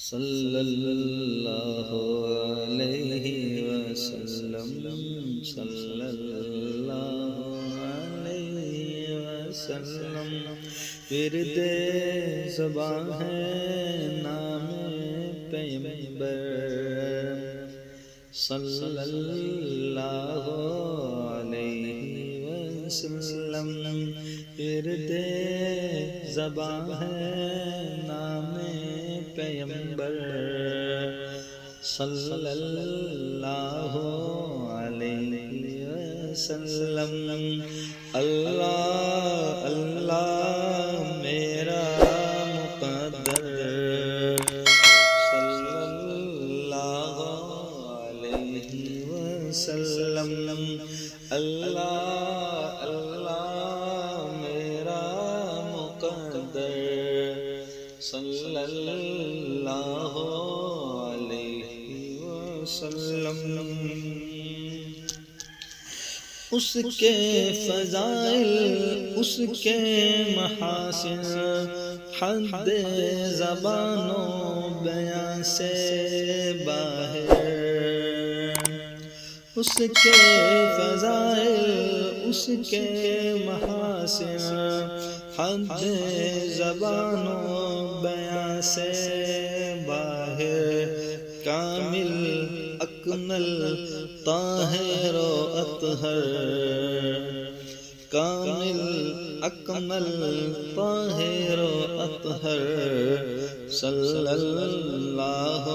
صلی اللہ علیہ وسلم، صلی اللہ علیہ وسلم۔ ورد زبان ہے نام پیغمبر، صلی اللہ علیہ وسلم۔ ورد زبان ہے نام پیغمبر، صلی اللہ علیہ وسلم۔ اللہ اللہ میرا مقدر، صلی اللہ علیہ وسلم۔ اللہ اللہ میرا مقدر، صلی اللہ علیہ وسلم۔ اس کے فضائل، اس کے محاسن، حد زبان و بیان سے باہر۔ اس کے فضائل، اس کے محاسن، حد زبان و بیان سے باہر۔ کامل اکمل طاہر و اطہر، کامل اکمل طاہر و اطہر، صلی اللہ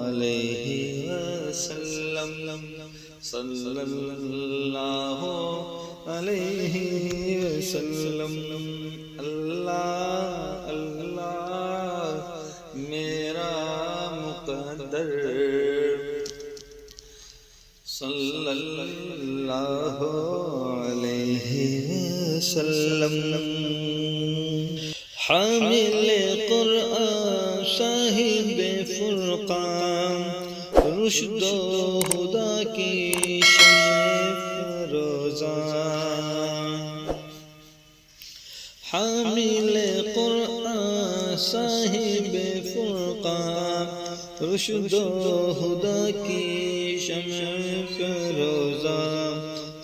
علیہ وسلم، صلی اللہ علیہ وسلم۔ اللہ اللہ میرا مقدر، صلی اللہ علیہ وسلم۔ حامل قرآن صاحب فرقان، رشد و ہدا کی شمع روزان۔ حامل قرآن صاحب فرقان، رشد و ہدا کی شمع فروزاں۔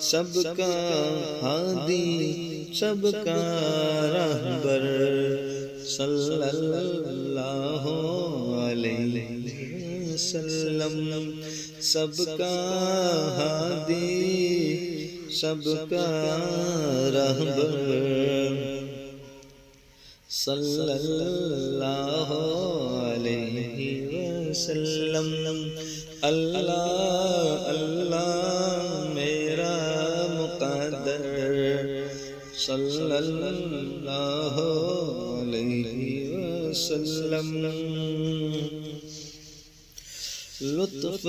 سب کا ہادی، سب کا رہبر، صلی اللہ علیہ وسلم۔ سب کا ہادی، سب کا رہبر، صلی اللہ علیہ وسلم۔ اللہ اللہ میرا مقدر، صلی اللہ علیہ وسلم۔ لطف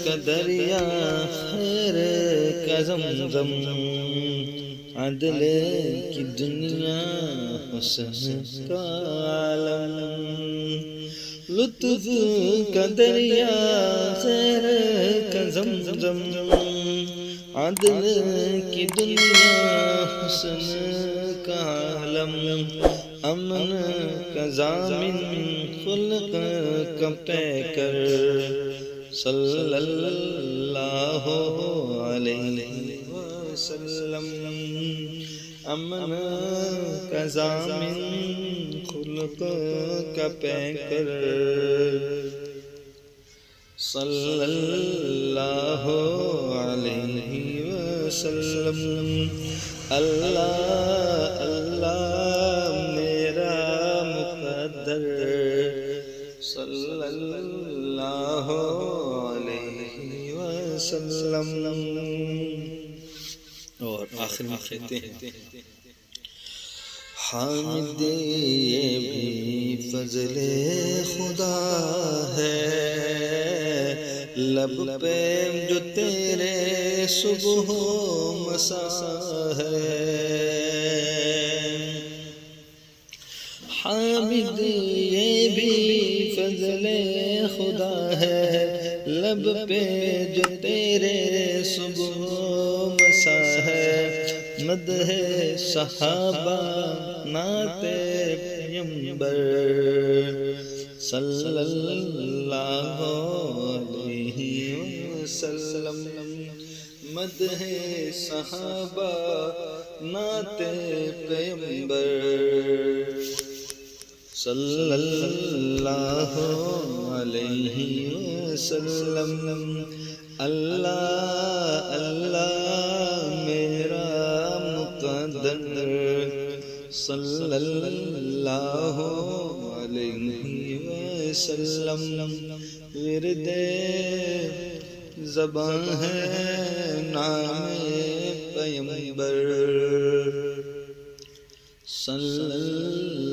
کا دریا، خیر کا زمزم، عدل کی دنیا، حسن کا عالم۔ لطف کا دریا، خیر کا زمزم، عدل کی دنیا، حسن کا عالم۔ امن کا ضامن، خلق کا پیکر، صلی اللہ علیہ وسلم۔ امن کا ضامن، خلق کا پیکر، صلی اللہ علیہ وسلم۔ اللہ اللہ میرا مقدر، صلی اللہ علیہ وسلم۔ اور آخر میں کہتے ہیں، حامد یہ بھی فضل خدا ہے، لب پہ جو تیرے صبح و مساء ہے۔ حامد یہ بھی فضل خدا ہے، لب پہ جو تیرے صبح و مساء ہے۔ مدح صحابہ نعت پیغمبر، صلی اللہ علیہ وسلم. مدح صحابہ نعت پیغمبر صلی اللہ علیہ وسلم. اللہ اللہ میرا مقدر صلی اللہ علیہ وسلم. ورد زبان ہے نام پیغمبر صلی